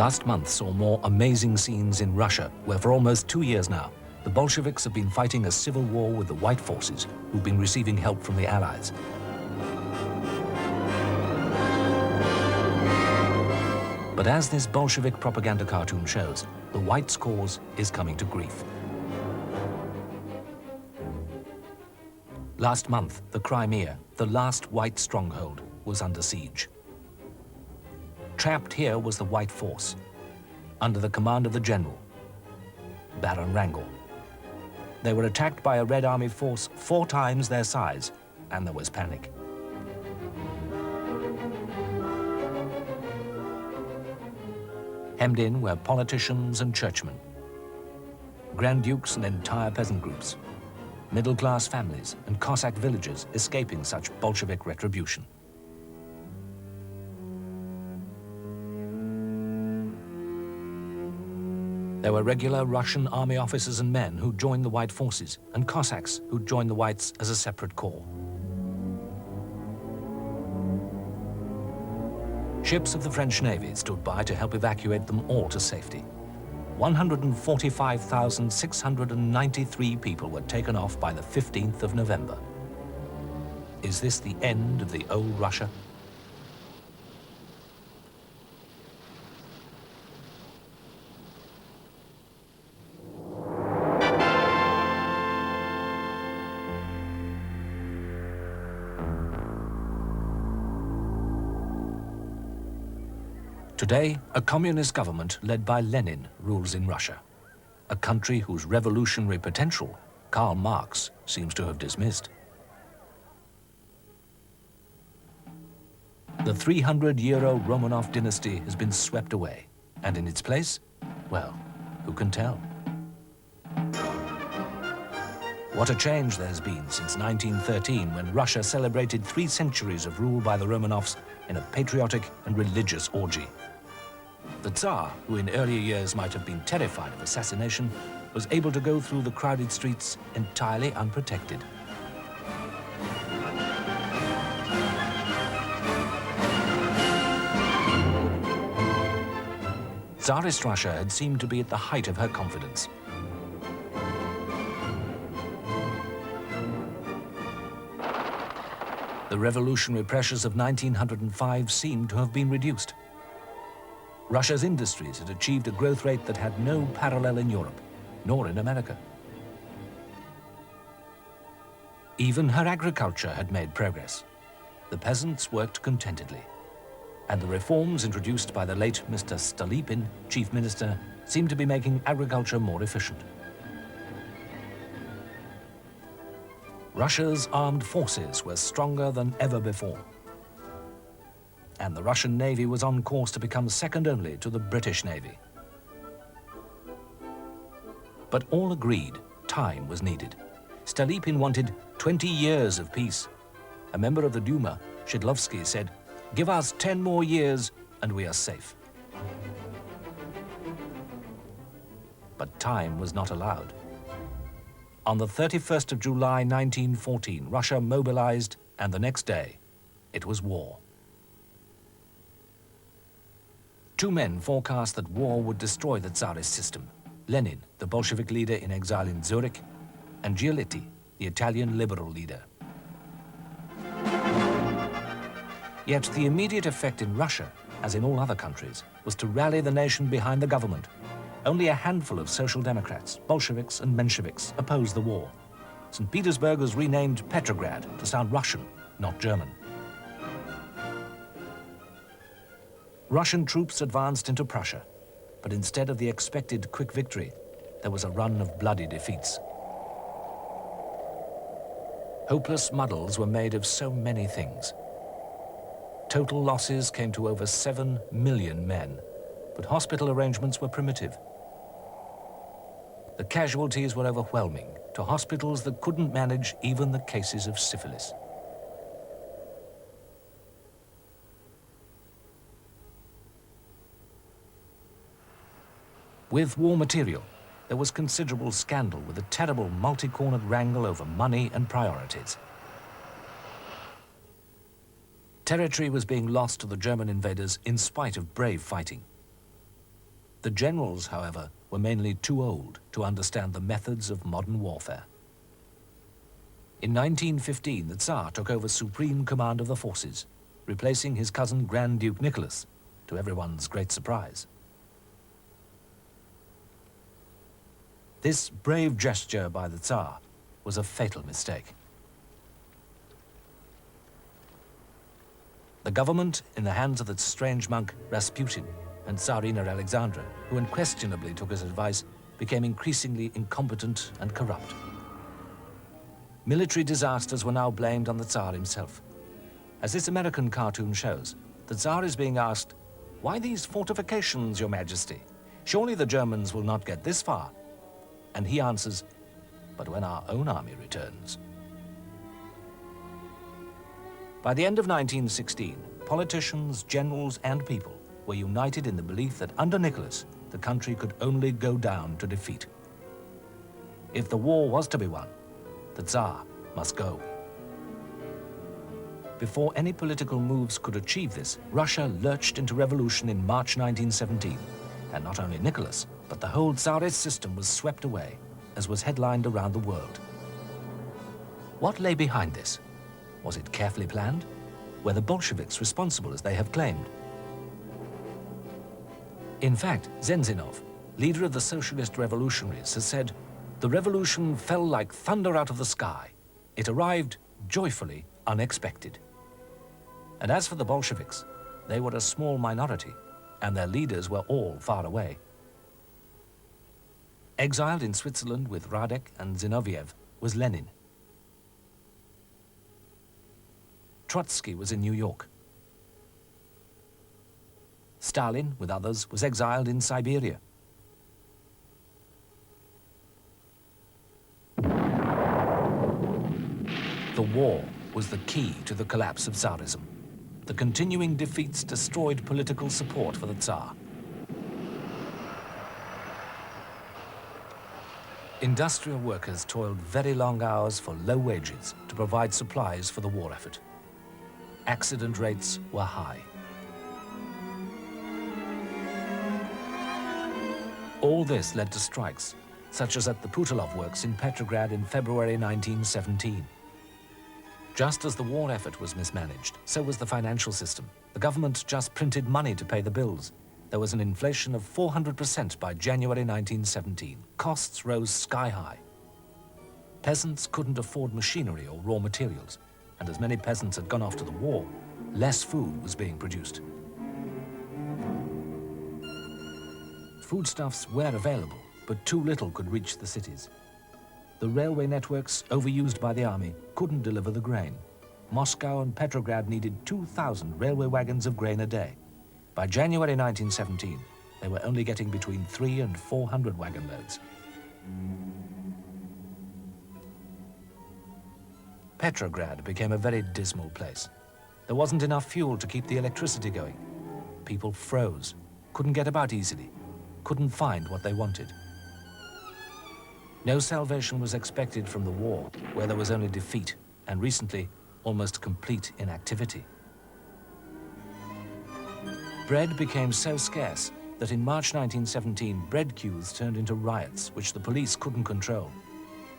Last month saw more amazing scenes in Russia, where for almost 2 years now, the Bolsheviks have been fighting a civil war with the White forces, who've been receiving help from the Allies. But as this Bolshevik propaganda cartoon shows, the Whites' cause is coming to grief. Last month, the Crimea, the last White stronghold, was under siege. Trapped here was the White force, under the command of the general, Baron Wrangel. They were attacked by a Red Army force 4 times their size, and there was panic. Hemmed in were politicians and churchmen, Grand Dukes and entire peasant groups, middle-class families and Cossack villagers escaping such Bolshevik retribution. There were regular Russian army officers and men who joined the White forces, and Cossacks who joined the Whites as a separate corps. Ships of the French Navy stood by to help evacuate them all to safety. 145,693 people were taken off by the 15th of November. Is this the end of the old Russia? Today, a communist government led by Lenin rules in Russia, a country whose revolutionary potential Karl Marx seems to have dismissed. The 300-year-old Romanov dynasty has been swept away, and in its place, well, who can tell? What a change there's been since 1913, when Russia celebrated 3 centuries of rule by the Romanovs in a patriotic and religious orgy. The Tsar, who in earlier years might have been terrified of assassination, was able to go through the crowded streets entirely unprotected. Tsarist Russia had seemed to be at the height of her confidence. The revolutionary pressures of 1905 seemed to have been reduced. Russia's industries had achieved a growth rate that had no parallel in Europe, nor in America. Even her agriculture had made progress. The peasants worked contentedly, and the reforms introduced by the late Mr. Stolypin, chief minister, seemed to be making agriculture more efficient. Russia's armed forces were stronger than ever before, and the Russian Navy was on course to become second only to the British Navy. But all agreed time was needed. Stolypin wanted 20 years of peace. A member of the Duma, Shidlovsky, said, "Give us 10 more years and we are safe." But time was not allowed. On the 31st of July 1914, Russia mobilized, and the next day, it was war. 2 men forecast that war would destroy the Tsarist system: Lenin, the Bolshevik leader in exile in Zurich, and Giolitti, the Italian liberal leader. Yet the immediate effect in Russia, as in all other countries, was to rally the nation behind the government. Only a handful of Social Democrats, Bolsheviks and Mensheviks opposed the war. St. Petersburg was renamed Petrograd to sound Russian, not German. Russian troops advanced into Prussia, but instead of the expected quick victory, there was a run of bloody defeats. Hopeless muddles were made of so many things. Total losses came to over 7 million men, but hospital arrangements were primitive. The casualties were overwhelming to hospitals that couldn't manage even the cases of syphilis. With war material, there was considerable scandal with a terrible multi-cornered wrangle over money and priorities. Territory was being lost to the German invaders in spite of brave fighting. The generals, however, were mainly too old to understand the methods of modern warfare. In 1915, the Tsar took over supreme command of the forces, replacing his cousin Grand Duke Nicholas, to everyone's great surprise. This brave gesture by the Tsar was a fatal mistake. The government, in the hands of the strange monk Rasputin and Tsarina Alexandra, who unquestionably took his advice, became increasingly incompetent and corrupt. Military disasters were now blamed on the Tsar himself. As this American cartoon shows, the Tsar is being asked, "Why these fortifications, Your Majesty? Surely the Germans will not get this far." And he answers, "But when our own army returns." By the end of 1916, politicians, generals, and people were united in the belief that under Nicholas, the country could only go down to defeat. If the war was to be won, the Tsar must go. Before any political moves could achieve this, Russia lurched into revolution in March 1917, and not only Nicholas, but the whole Tsarist system was swept away, as was headlined around the world. What lay behind this? Was it carefully planned? Were the Bolsheviks responsible, as they have claimed? In fact, Zenzinov, leader of the socialist revolutionaries, has said, "The revolution fell like thunder out of the sky. It arrived joyfully unexpected." And as for the Bolsheviks, they were a small minority, and their leaders were all far away. Exiled in Switzerland with Radek and Zinoviev was Lenin. Trotsky was in New York. Stalin, with others, was exiled in Siberia. The war was the key to the collapse of Tsarism. The continuing defeats destroyed political support for the Tsar. Industrial workers toiled very long hours for low wages to provide supplies for the war effort. Accident rates were high. All this led to strikes, such as at the Putilov works in Petrograd in February 1917. Just as the war effort was mismanaged, so was the financial system. The government just printed money to pay the bills. There was an inflation of 400% by January 1917. Costs rose sky high. Peasants couldn't afford machinery or raw materials, and as many peasants had gone off to the war, less food was being produced. Foodstuffs were available, but too little could reach the cities. The railway networks, overused by the army, couldn't deliver the grain. Moscow and Petrograd needed 2,000 railway wagons of grain a day. By January 1917, they were only getting between 300 and 400 wagon loads. Petrograd became a very dismal place. There wasn't enough fuel to keep the electricity going. People froze, couldn't get about easily, couldn't find what they wanted. No salvation was expected from the war, where there was only defeat, and recently, almost complete inactivity. Bread became so scarce that in March 1917, bread queues turned into riots, which the police couldn't control.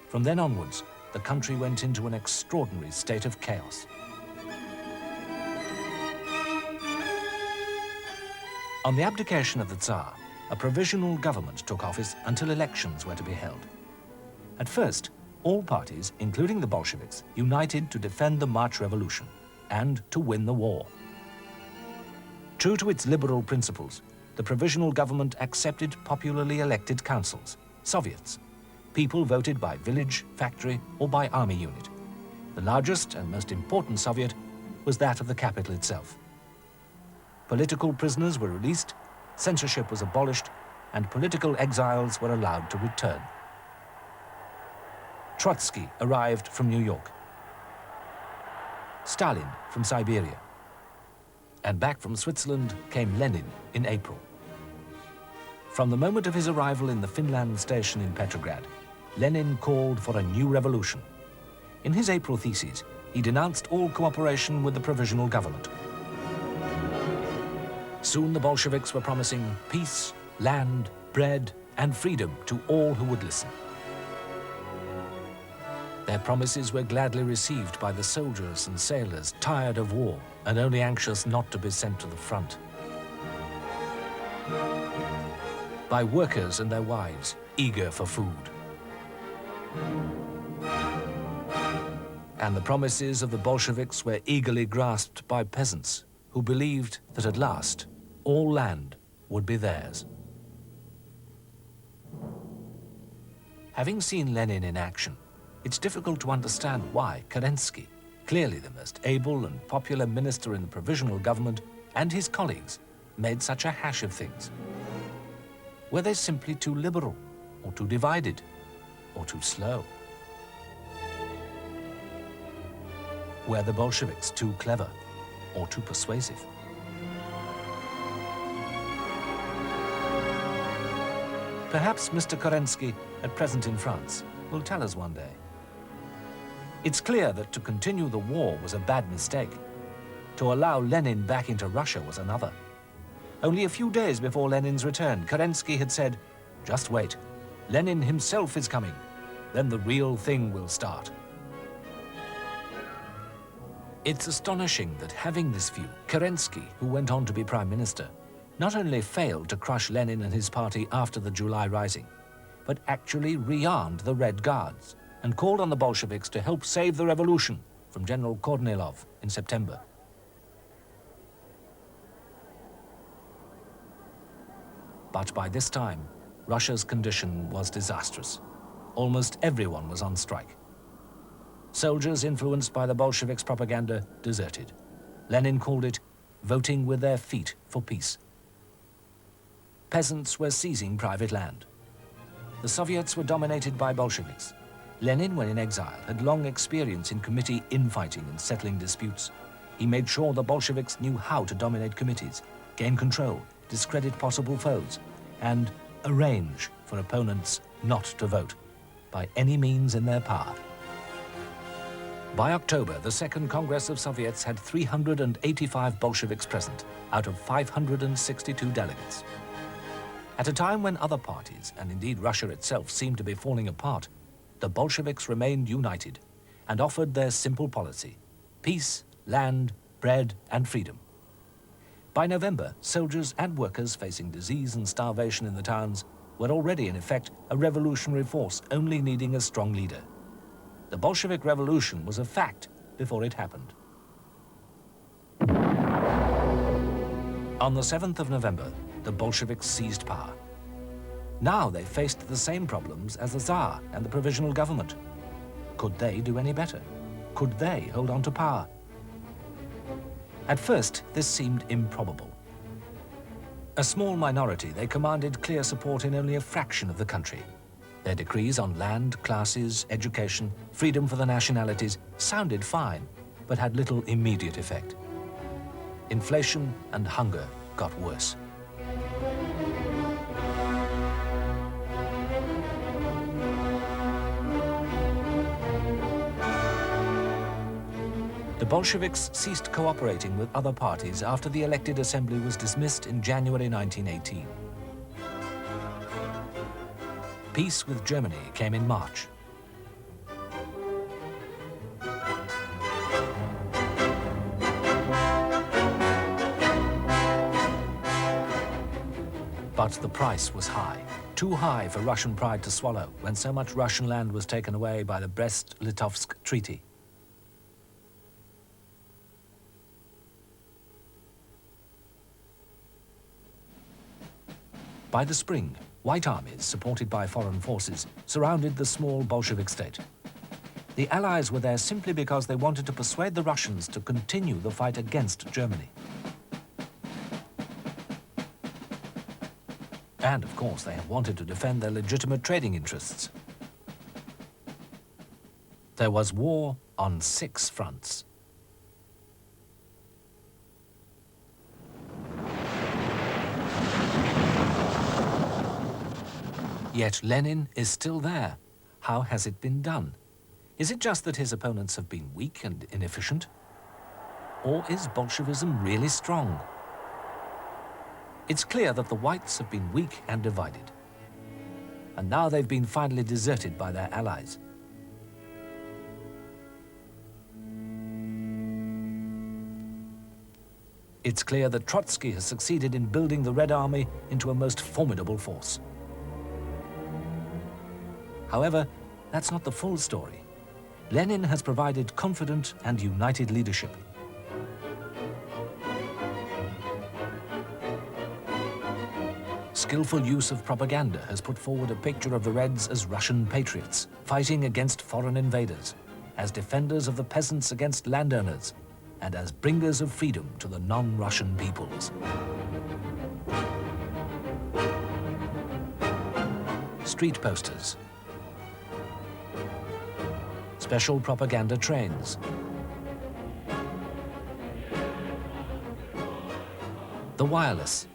From then onwards, the country went into an extraordinary state of chaos. On the abdication of the Tsar, a provisional government took office until elections were to be held. At first, all parties, including the Bolsheviks, united to defend the March Revolution and to win the war. True to its liberal principles, the provisional government accepted popularly elected councils, Soviets. People voted by village, factory, or by army unit. The largest and most important Soviet was that of the capital itself. Political prisoners were released, censorship was abolished, and political exiles were allowed to return. Trotsky arrived from New York. Stalin from Siberia. And back from Switzerland came Lenin in April. From the moment of his arrival in the Finland station in Petrograd, Lenin called for a new revolution. In his April theses, he denounced all cooperation with the provisional government. Soon the Bolsheviks were promising peace, land, bread, and freedom to all who would listen. Their promises were gladly received by the soldiers and sailors tired of war and only anxious not to be sent to the front. By workers and their wives, eager for food. And the promises of the Bolsheviks were eagerly grasped by peasants who believed that at last all land would be theirs. Having seen Lenin in action, it's difficult to understand why Kerensky, clearly the most able and popular minister in the provisional government, and his colleagues made such a hash of things. Were they simply too liberal, or too divided, or too slow? Were the Bolsheviks too clever, or too persuasive? Perhaps Mr. Kerensky, at present in France, will tell us one day. It's clear that to continue the war was a bad mistake. To allow Lenin back into Russia was another. Only a few days before Lenin's return, Kerensky had said, "Just wait. Lenin himself is coming. Then the real thing will start." It's astonishing that having this view, Kerensky, who went on to be prime minister, not only failed to crush Lenin and his party after the July Rising, but actually rearmed the Red Guards and called on the Bolsheviks to help save the revolution from General Kornilov in September. But by this time, Russia's condition was disastrous. Almost everyone was on strike. Soldiers influenced by the Bolsheviks' propaganda deserted. Lenin called it voting with their feet for peace. Peasants were seizing private land. The Soviets were dominated by Bolsheviks. Lenin, when in exile, had long experience in committee infighting and settling disputes. He made sure the Bolsheviks knew how to dominate committees, gain control, discredit possible foes, and arrange for opponents not to vote by any means in their power. By October, the Second Congress of Soviets had 385 Bolsheviks present, out of 562 delegates. At a time when other parties, and indeed Russia itself, seemed to be falling apart, the Bolsheviks remained united and offered their simple policy: peace, land, bread, and freedom. By November, soldiers and workers facing disease and starvation in the towns were already, in effect, a revolutionary force only needing a strong leader. The Bolshevik Revolution was a fact before it happened. On the 7th of November, the Bolsheviks seized power. Now they faced the same problems as the Tsar and the provisional government. Could they do any better? Could they hold on to power? At first, this seemed improbable. A small minority, they commanded clear support in only a fraction of the country. Their decrees on land, classes, education, freedom for the nationalities sounded fine, but had little immediate effect. Inflation and hunger got worse. The Bolsheviks ceased cooperating with other parties after the elected assembly was dismissed in January 1918. Peace with Germany came in March. But the price was high, too high for Russian pride to swallow when so much Russian land was taken away by the Brest-Litovsk Treaty. By the spring, white armies, supported by foreign forces, surrounded the small Bolshevik state. The Allies were there simply because they wanted to persuade the Russians to continue the fight against Germany. And, of course, they had wanted to defend their legitimate trading interests. There was war on 6 fronts. Yet Lenin is still there. How has it been done? Is it just that his opponents have been weak and inefficient? Or is Bolshevism really strong? It's clear that the whites have been weak and divided. And now they've been finally deserted by their allies. It's clear that Trotsky has succeeded in building the Red Army into a most formidable force. However, that's not the full story. Lenin has provided confident and united leadership. Skillful use of propaganda has put forward a picture of the Reds as Russian patriots, fighting against foreign invaders, as defenders of the peasants against landowners, and as bringers of freedom to the non-Russian peoples. Street posters, special propaganda trains, the wireless,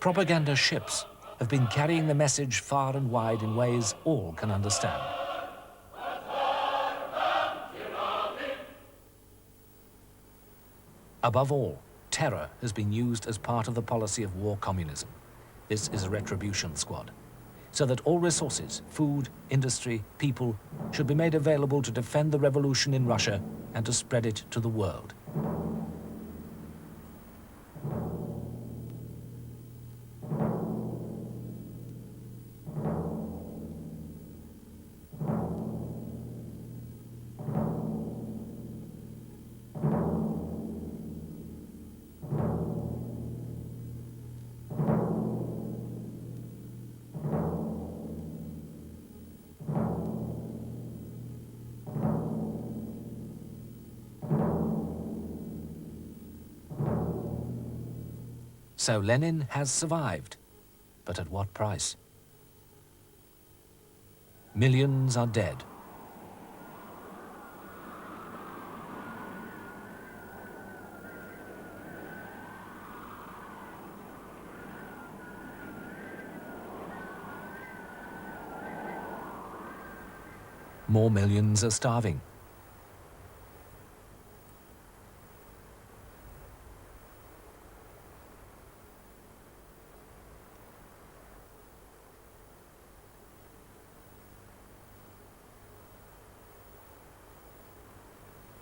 propaganda ships have been carrying the message far and wide in ways all can understand. Above all, terror has been used as part of the policy of war communism. This is a retribution squad, so that all resources, food, industry, people, should be made available to defend the revolution in Russia and to spread it to the world. So Lenin has survived, but at what price? Millions are dead. More millions are starving.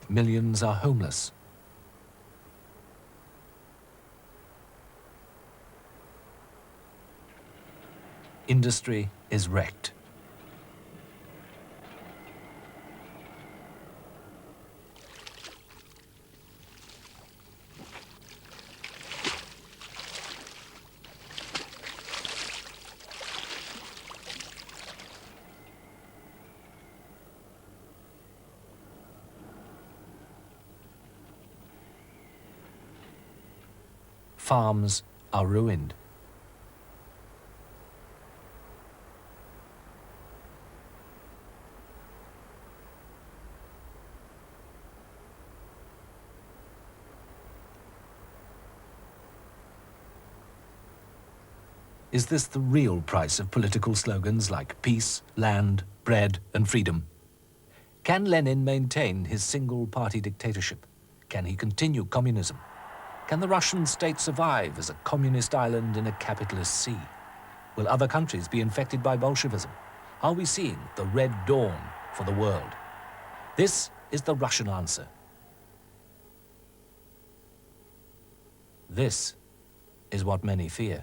Millions are homeless. Industry is wrecked. Farms are ruined. Is this the real price of political slogans like peace, land, bread, and freedom? Can Lenin maintain his single-party dictatorship? Can he continue communism? Can the Russian state survive as a communist island in a capitalist sea? Will other countries be infected by Bolshevism? Are we seeing the Red Dawn for the world? This is the Russian answer. This is what many fear.